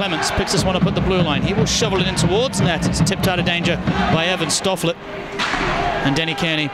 Clements picks this one up at the blue line. He will shovel it in towards net. It's tipped out of danger by Evan Stofflet. And Denny Kearney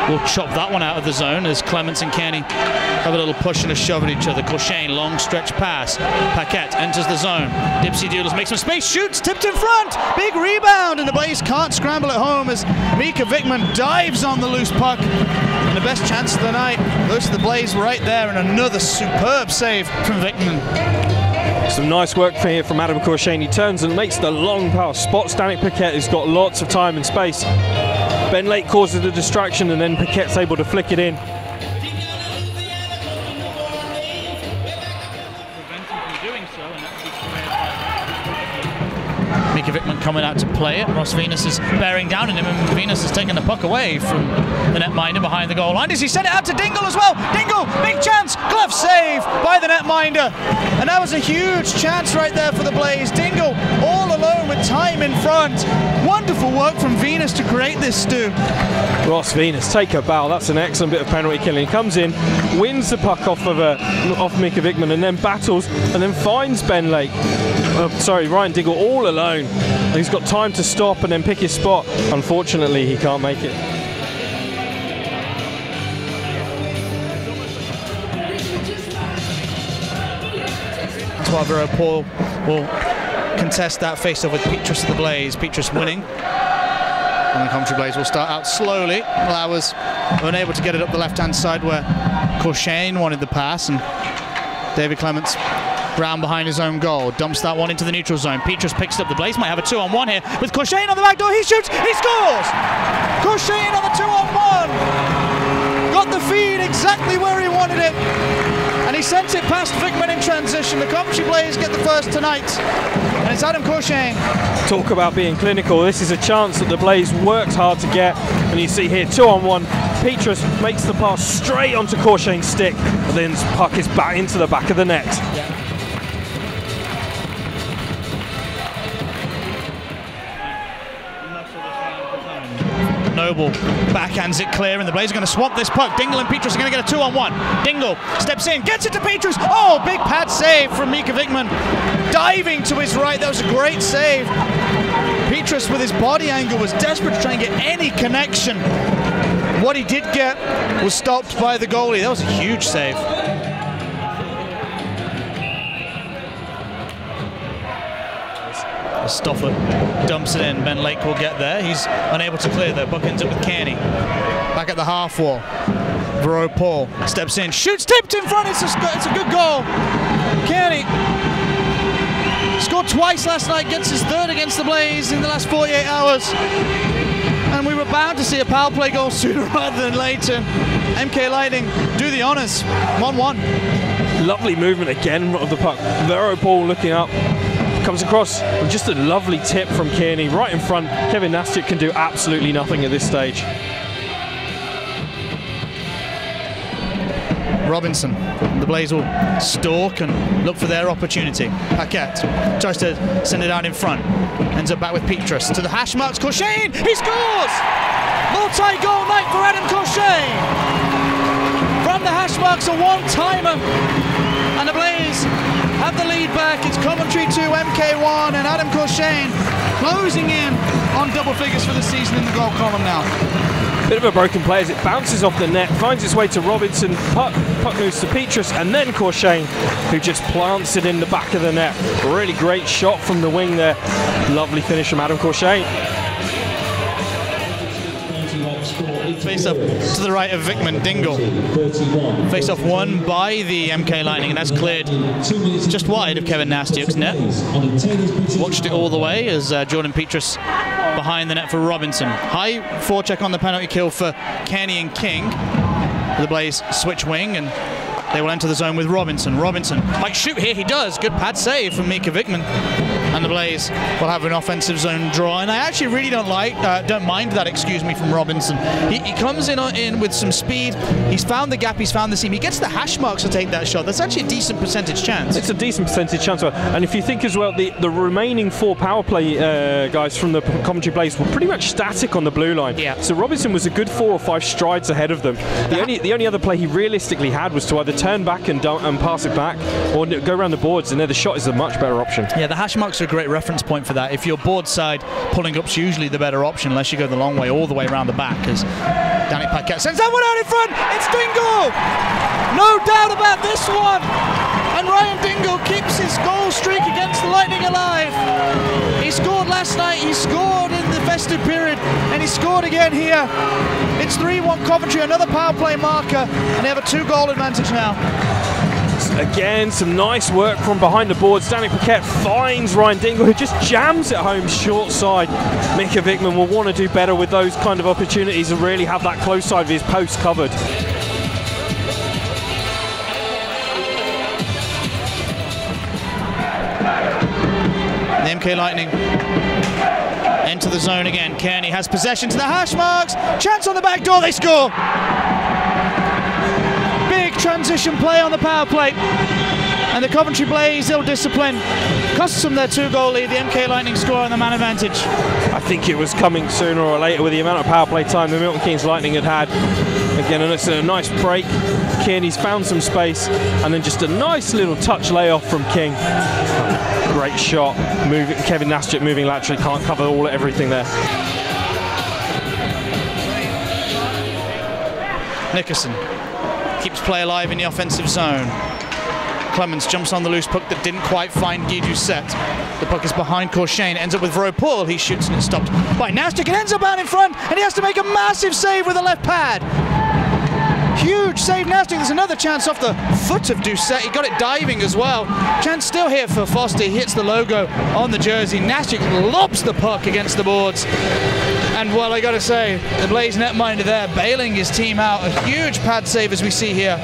will chop that one out of the zone as Clements and Kearney have a little push and a shove at each other. Courchain, long stretch pass. Paquette enters the zone. Dipsy Doodles makes some space, shoots, tipped in front. Big rebound, and the Blaze can't scramble it home as Mika Vickman dives on the loose puck. And the best chance of the night goes to the Blaze right there, and another superb save from Vickman. Some nice work here from Adam Courchain. He turns and makes the long pass. Spots Danik Paquette, who's got lots of time and space. Ben Lake causes the distraction, and then Paquette's able to flick it in. Mika Vickman coming out to play it. Ross Venus is bearing down on him, and Venus is taking the puck away from the netminder behind the goal line. Does he send it out to Dingle as well? Dingle, big chance, glove save by the netminder. And that was a huge chance right there for the Blaze. Dingle all alone with time in front. Wonderful work from Venus to create this, Stu. Ross Venus, take a bow. That's an excellent bit of penalty killing. He comes in, wins the puck off Mika Vickman, and then battles, and then finds Ben Lake. Ryan Dingle all alone. He's got time to stop and then pick his spot. Unfortunately, he can't make it. Vero Paul will contest that face-off with Petrus of the Blaze. Petrus winning. And the Coventry Blaze will start out slowly. Flowers unable to get it up the left-hand side where Courchain wanted the pass, and David Clements round behind his own goal, dumps that one into the neutral zone. Petrus picks it up. The Blaze might have a 2-on-1 here with Courchain on the back door. He shoots, he scores! Courchain on the 2-on-1. Got the feed exactly where he wanted it, and he sent it past Vickman in transition. The Coventry Blaze get the first tonight, and it's Adam Courchain. Talk about being clinical. This is a chance that the Blaze worked hard to get, and you see here 2-on-1. Petrus makes the pass straight onto Courchain's stick, and then the puck is back into the back of the net. Yeah. Noble backhands it clear, and the Blaze are going to swap this puck. Dingle and Petrus are going to get a 2-on-1. Dingle steps in, gets it to Petrus. Oh, big pad save from Mika Vickman. Diving to his right, that was a great save. Petrus with his body angle was desperate to try and get any connection. What he did get was stopped by the goalie. That was a huge save. Stoffler dumps it in. Ben Lake will get there. He's unable to clear though. Buck ends up with Kearney. Back at the half wall. Vero Paul steps in, shoots, tipped in front. It's a good goal. Kearney scored twice last night, gets his third against the Blaze in the last 48 hours. And we were bound to see a power play goal sooner rather than later. MK Lightning do the honours. 1-1. Lovely movement again of the puck. Vero Paul looking up. Comes across with just a lovely tip from Kearney right in front. Kevin Nastiuk can do absolutely nothing at this stage. Robinson, the Blaze will stalk and look for their opportunity. Paquette tries to send it out in front. Ends up back with Petrus to the hash marks. Courchain, he scores! Multi-goal night for Adam Courchain. From the hash marks, a one-timer. And the Blaze have the lead back. It's Coventry 2, MK 1, and Adam Courchain closing in on double figures for the season in the goal column now. Bit of a broken play as it bounces off the net, finds its way to Robinson, puck moves to Petrus, and then Courchain, who just plants it in the back of the net. Really great shot from the wing there. Lovely finish from Adam Courchain. Face up to the right of Vickman. Dingle. Face off won by the MK Lightning, and that's cleared just wide of Kevin Nastiuk's net. Watched it all the way as Jordan Petrus behind the net for Robinson. High forecheck on the penalty kill for Kearney and King. The Blaze switch wing, and they will enter the zone with Robinson. Robinson might shoot here. He does. Good pad save from Mika Vickman. And the Blaze will have an offensive zone draw. And I actually really don't mind that, from Robinson. He comes in with some speed. He's found the gap, he's found the seam. He gets the hash marks to take that shot. That's actually a decent percentage chance. It's a decent percentage chance. And if you think as well, the remaining 4 power play guys from the Coventry Blaze were pretty much static on the blue line. Yeah. So Robinson was a good 4 or 5 strides ahead of them. The only other play he realistically had was to either turn back and pass it back, or go around the boards, and then the shot is a much better option. Yeah, the hash marks are a great reference point for that. If you're board side, pulling up's usually the better option, unless you go the long way all the way around the back, as Danik Paquette sends that one out in front. It's Dingle! No doubt about this one! And Ryan Dingle keeps his goal streak against the Lightning alive. He scored last night, he scored in the festive period, and he scored again here. It's 3-1 Coventry, another power play marker, and they have a 2-goal advantage now. Again, some nice work from behind the boards. Danik Paquette finds Ryan Dingle, who just jams it home short side. Mika Vikman will want to do better with those kind of opportunities and really have that close side of his post covered. The MK Lightning enter the zone again. Kearney has possession to the hash marks. Chance on the back door, they score! Big transition play on the power play. And the Coventry Blaze, ill-disciplined, costs them their 2-goal lead. The MK Lightning score on the man advantage. I think it was coming sooner or later with the amount of power play time the Milton Keynes Lightning had had. Again, and it's a nice break. Kearney's found some space, and then just a nice little touch layoff from King. Great shot. Kevin Nastchuk moving laterally, can't cover everything there. Nickerson keeps play alive in the offensive zone. Clemens jumps on the loose puck that didn't quite find Guy Doucette. The puck is behind Corshane, ends up with Vro-Paul. He shoots and it's stopped by Nastchuk. It ends up out in front, and he has to make a massive save with the left pad. Huge save, Nastchuk. There's another chance off the foot of Doucette. He got it diving as well. Chance still here for Foster. He hits the logo on the jersey. Nastchuk lobs the puck against the boards. And well, I got to say, the Blaze netminder there, bailing his team out. A huge pad save as we see here.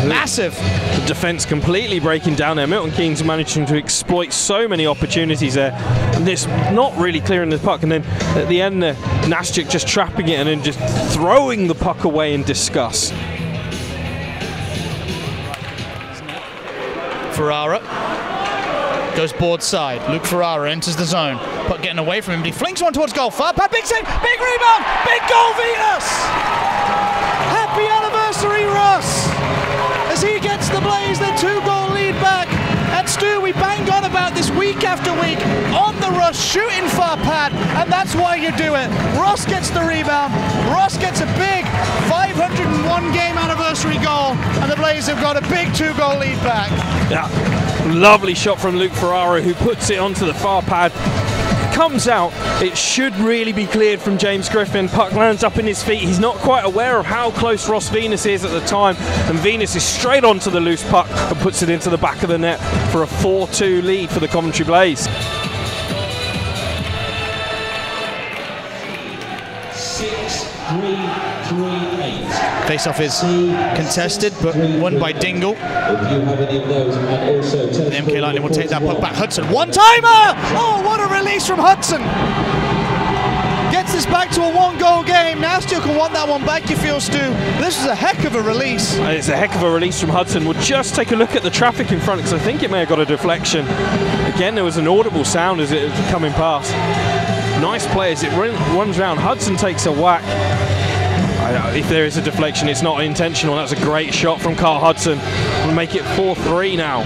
Massive. The defence completely breaking down there. Milton Keynes managing to exploit so many opportunities there. And this not really clearing the puck. And then at the end there, Nastchuk just trapping it and then just throwing the puck away in disgust. Ferrara goes board side. Luke Ferrara enters the zone. Puck getting away from him, but he flings one towards goal. Far pad, big save, big rebound, big goal, Venus! Happy anniversary, Ross! As he gets the Blaze their 2-goal lead back. And Stu, we bang on about this week after week. On the rush, shooting far pad, and that's why you do it. Ross gets the rebound. Ross gets a big 501 game anniversary goal, and the Blaze have got a big 2-goal lead back. Yeah, lovely shot from Luke Ferrara, who puts it onto the far pad. Comes out, it should really be cleared from James Griffin. Puck lands up in his feet. He's not quite aware of how close Ross Venus is at the time, and Venus is straight onto the loose puck and puts it into the back of the net for a 4-2 lead for the Coventry Blaze. 6-3-3-8. Face-off is contested, but won by Dingle. The MK Lightning will take that puck back. Hudson, one-timer! Oh, what a release from Hudson! Gets this back to a 1-goal game. Nastchuk will want that one back, you feel, Stu. This is a heck of a release. And it's a heck of a release from Hudson. We'll just take a look at the traffic in front, because I think it may have got a deflection. Again, there was an audible sound as it was coming past. Nice play as it runs round. Hudson takes a whack. If there is a deflection, it's not intentional. That's a great shot from Carl Hudson. We'll make it 4-3 now.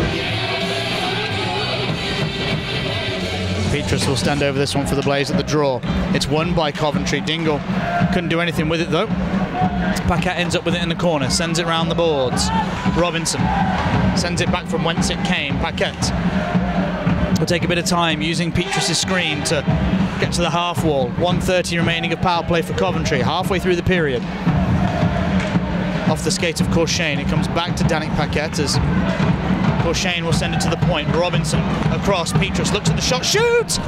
Petrus will stand over this one for the Blaze at the draw. It's won by Coventry. Dingle couldn't do anything with it though. Paquette ends up with it in the corner, sends it round the boards. Robinson sends it back from whence it came. Paquette will take a bit of time using Petrus's screen to get to the half wall. 1:30 remaining of power play for Coventry, halfway through the period. Off the skate of Corshane, it comes back to Danik Paquette as Corshane will send it to the point. Robinson across, Petrus looks at the shot, shoots!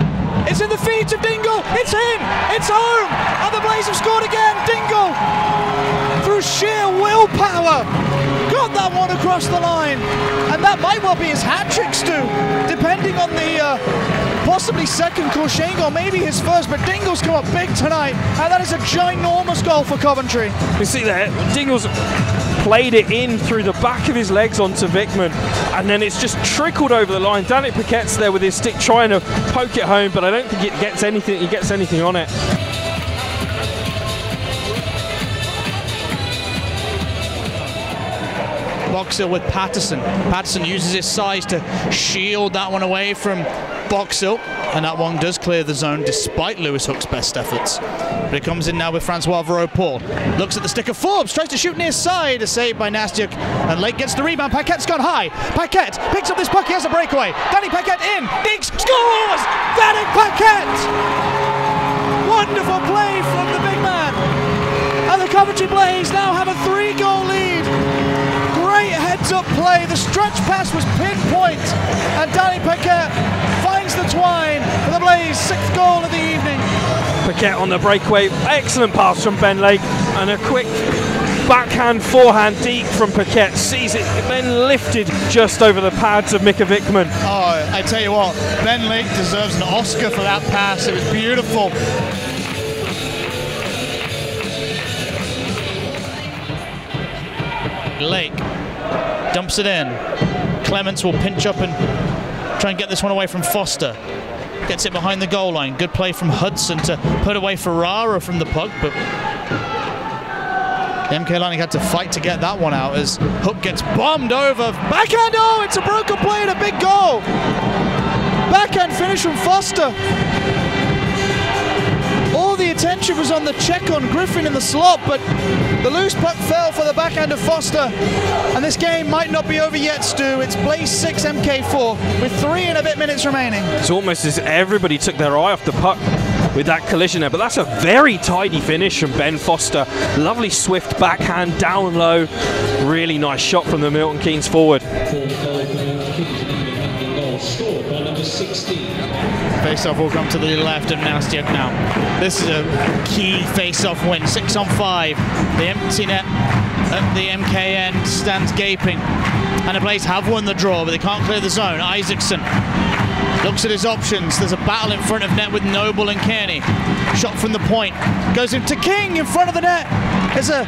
It's in the feet of Dingle, it's in, it's home! And the Blaze have scored again, Dingle! Through sheer willpower, got that one across the line. And that might well be his hat-trick, Stu, depending on the possibly second Corshane goal, maybe his first, but Dingle's come up big tonight, and that is a ginormous goal for Coventry. You see there, Dingle's played it in through the back of his legs onto Vikman, and then it's just trickled over the line. Danik Paquette's there with his stick trying to poke it home, but I don't think it gets anything. He gets anything on it. Boxhill with Patterson. Patterson uses his size to shield that one away from Boxhill, and that one does clear the zone despite Lewis Hook's best efforts. But it comes in now with Francois Vero-Paul. Looks at the stick of Forbes, tries to shoot near side, a save by Nastiuk, and Lake gets the rebound. Paquette's gone high. Paquette picks up this puck, he has a breakaway. Danny Paquette in, Diggs scores! Danny Paquette! Wonderful play from the big man. And the Coventry Blaze now have a 3-goal lead. Great heads-up play. The stretch pass was pinpoint, and Danny Paquette finds the twine for the Blaze, 6th goal of the evening. Paquette on the breakaway, excellent pass from Ben Lake, and a quick backhand, forehand deep from Paquette, sees it, then lifted just over the pads of Mika Wickman. Oh, I tell you what, Ben Lake deserves an Oscar for that pass. It was beautiful. Lake dumps it in. Clements will pinch up and try and get this one away from Foster. Gets it behind the goal line. Good play from Hudson to put away Ferrara from the puck, but the MK Lightning had to fight to get that one out as Hook gets bombed over. Backhand, oh, it's a broken play and a big goal. Backhand finish from Foster. All the attention was on the check on Griffin in the slot, but the loose puck fell for the backhand of Foster. And this game might not be over yet, Stu. It's Blaze 6, MK 4, with 3 and a bit minutes remaining. It's almost as everybody took their eye off the puck with that collision there, but that's a very tidy finish from Ben Foster. Lovely swift backhand down low. Really nice shot from the Milton Keynes forward. Face-off will come to the left of Nastiuk now. This is a key face-off win, 6 on 5. The empty net at the MK end stands gaping. And the Blaze have won the draw, but they can't clear the zone. Isaacson looks at his options. There's a battle in front of net with Noble and Kearney. Shot from the point. Goes into King in front of the net. There's a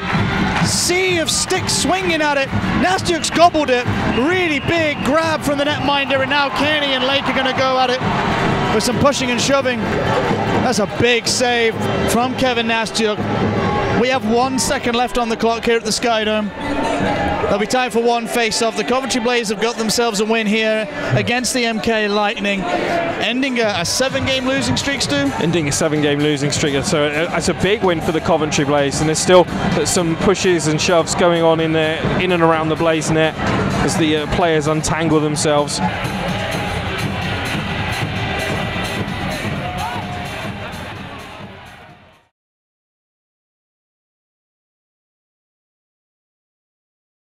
sea of sticks swinging at it. Nastiuk's gobbled it. Really big grab from the netminder, and now Kearney and Lake are going to go at it with some pushing and shoving. That's a big save from Kevin Nastiuk. We have 1 second left on the clock here at the Skydome. There'll be time for one face-off. The Coventry Blaze have got themselves a win here against the MK Lightning, ending a 7-game losing streak, Stu? Ending a 7-game losing streak, so it's a big win for the Coventry Blaze, and there's still some pushes and shoves going on in and around the Blaze net as the players untangle themselves.